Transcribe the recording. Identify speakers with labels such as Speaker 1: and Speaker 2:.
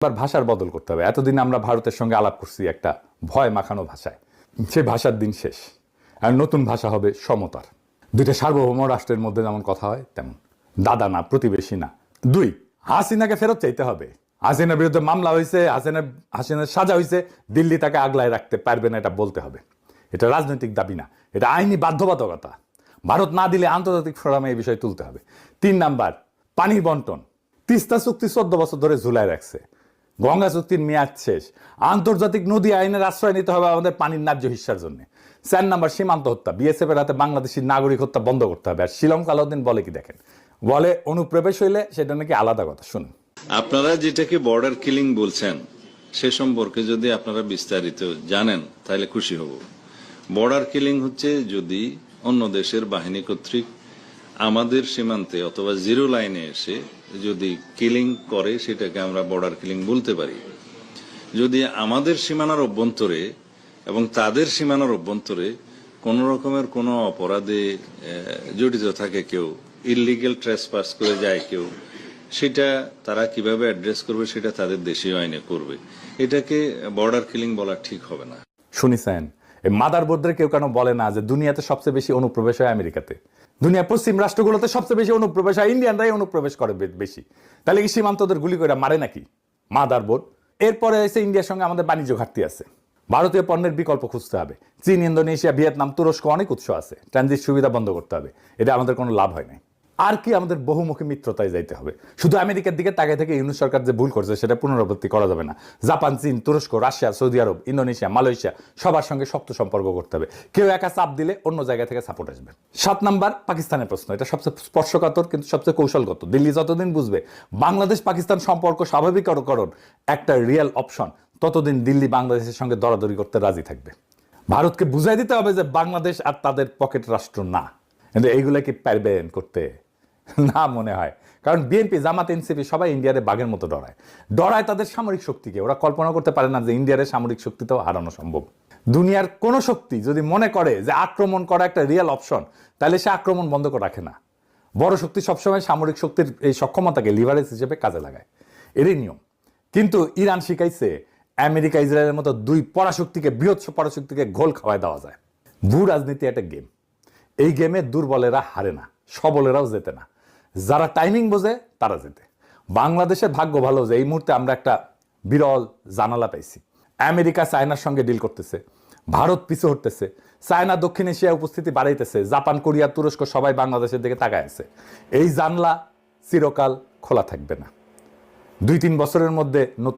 Speaker 1: এবার ভাষার বদল করতে হবে। এতদিন আমরা ভারতের সঙ্গে আলাপ করছি একটা ভয় মাখানো ভাষায়, সে ভাষার দিন শেষ। আর নতুন ভাষা হবে সমতার। দুইটা সার্বভৌম রাষ্ট্রের মধ্যে যেমন কথা হয় তেমন, দাদা না প্রতিবেশী না। দুই, হাসিনাকে ফেরত চাইতে হবে। হাসিনার বিরুদ্ধে মামলা হয়েছে, হাসিনার সাজা হয়েছে, দিল্লি তাকে আগলায় রাখতে পারবে না, এটা বলতে হবে। এটা রাজনৈতিক দাবি না, এটা আইনি বাধ্যবাধকতা। ভারত না দিলে আন্তর্জাতিক ফোরামে এই বিষয় তুলতে হবে। 3 নাম্বার, পানির বন্টন। তিস্তা চুক্তি 14 বছর ধরে ঝুলায় রাখছে, গঙ্গা চুক্তির মেয়াদ শেষ। আন্তর্জাতিক নদী আইনের আশ্রয় নিতে হবে আমাদের পানির ন্যায্য হিস্যার জন্য। 4 নাম্বার, সীমান্ত হত্যা। বিএসএফ এর হাতে বাংলাদেশি নাগরিক হত্যা বন্ধ করতে হবে। আর শ্রীলঙ্কা আলাউদ্দিন বলে কি দেখেন, বলে অনুপ্রবেশ হইলে সেটা নাকি আলাদা কথা। শুনুন,
Speaker 2: আপনারা যেটাকে বর্ডার কিলিং বলছেন সে সম্পর্কে যদি আপনারা বিস্তারিত জানেন তাহলে খুশি হব। বর্ডার কিলিং হচ্ছে যদি অন্য দেশের বাহিনী কর্তৃক আমাদের সীমান্তে অথবা জিরো লাইনে এসে যদি কিলিং করে, সেটাকে আমরা বর্ডার কিলিং বলতে পারি। যদি আমাদের সীমানার অভ্যন্তরে এবং তাদের সীমানার অভ্যন্তরে কোন রকমের কোনো অপরাধে জড়িত থাকে কেউ, ইললিগ্যাল ট্রেসপাস করে যায় কেউ, সেটা তারা কিভাবে অ্যাড্রেস করবে সেটা তাদের দেশীয় আইনে করবে। এটাকে বর্ডার কিলিং বলা ঠিক হবে না।
Speaker 1: শুনিছেন, এই মাদারবোর্ডের কেউ কেন বলে না যে দুনিয়াতে সবচেয়ে বেশি অনুপ্রবেশ হয় আমেরিকাতে, দুনিয়া পশ্চিম রাষ্ট্রগুলোতে সবচেয়ে বেশি অনুপ্রবেশ হয়, ইন্ডিয়ানরাই অনুপ্রবেশ করে বেশি। তাহলে কি সীমান্তদের গুলি করে মারে নাকি মাদারবোর্ড? এরপরে এসে ইন্ডিয়ার সঙ্গে আমাদের বাণিজ্য ঘাটতি আছে, ভারতীয় পণ্যের বিকল্প খুঁজতে হবে। চীন, ইন্দোনেশিয়া, ভিয়েতনাম, তুরস্ক অনেক উৎস আছে, ট্রানজিট সুবিধা বন্ধ করতে হবে। এটা আমাদের কোনো লাভ হয় নাই। আর কি, আমাদের বহুমুখী মিত্রতায় যাইতে হবে। শুধু আমেরিকার দিকে তাকায় থেকে ইউনুস সরকার যে ভুল করছে সেটা পুনরাবৃত্তি করা যাবে না। জাপান, চীন, তুরস্ক, রাশিয়া, সৌদি আরব, ইন্দোনেশিয়া, মালয়েশিয়া সবার সঙ্গে শক্ত সম্পর্ক করতে হবে। কেউ একা চাপ দিলে অন্য জায়গা থেকে সাপোর্ট আসবে। 7 নাম্বার, পাকিস্তানের প্রশ্ন। এটা সবচেয়ে স্পর্শকাতর কিন্তু সবচেয়ে কৌশলগত। দিল্লি যতদিন বুঝবে বাংলাদেশ পাকিস্তান সম্পর্ক স্বাভাবিককরণ একটা রিয়েল অপশন, ততদিন দিল্লি বাংলাদেশের সঙ্গে দরাদরি করতে রাজি থাকবে। ভারতকে বুঝাই দিতে হবে যে বাংলাদেশ আর তাদের পকেট রাষ্ট্র না। কিন্তু এইগুলা কি পারবেন করতে? না মনে হয়। কারণ বিএনপি, জামাত, এনসিপি সবাই ইন্ডিয়ারে বাঘের মতো ডরায় তাদের সামরিক শক্তিকে। ওরা কল্পনা করতে পারে না যে ইন্ডিয়ার সামরিক শক্তিতেও হারানো সম্ভব। দুনিয়ার কোন শক্তি যদি মনে করে যে আক্রমণ করা একটা রিয়েল অপশন, তাহলে সে আক্রমণ বন্ধ করে রাখে না। বড় শক্তি সবসময় সামরিক শক্তির এই সক্ষমতাকে লিভারেজ হিসেবে কাজে লাগায়, এরই নিয়ম। কিন্তু ইরান শিখাইছে আমেরিকা, ইসরায়েলের মতো দুই পরাশক্তিকে, বৃহৎ পরাশক্তিকে ঘোল খাওয়ায় দেওয়া যায়। ভূ রাজনীতি একটা গেম। এই গেমে দুর্বলেরা হারে না, সবলেরাও জেতে না। যারা টাইমিং বোঝে তারা জেতে। বাংলাদেশের ভাগ্য ভালো যে এই মুহূর্তে আমরা একটা বিরল জানালা পাইছি। আমেরিকা চায়নার সঙ্গে ডিল করতেছে, ভারত পিছু হটতেছে, চায়না দক্ষিণ এশিয়ায় উপস্থিতি বাড়াইতেছে, জাপান, কোরিয়া, তুরস্ক সবাই বাংলাদেশের দিকে তাকায় আছে। এই জানলা চিরকাল খোলা থাকবে না। 2-3 বছরের মধ্যে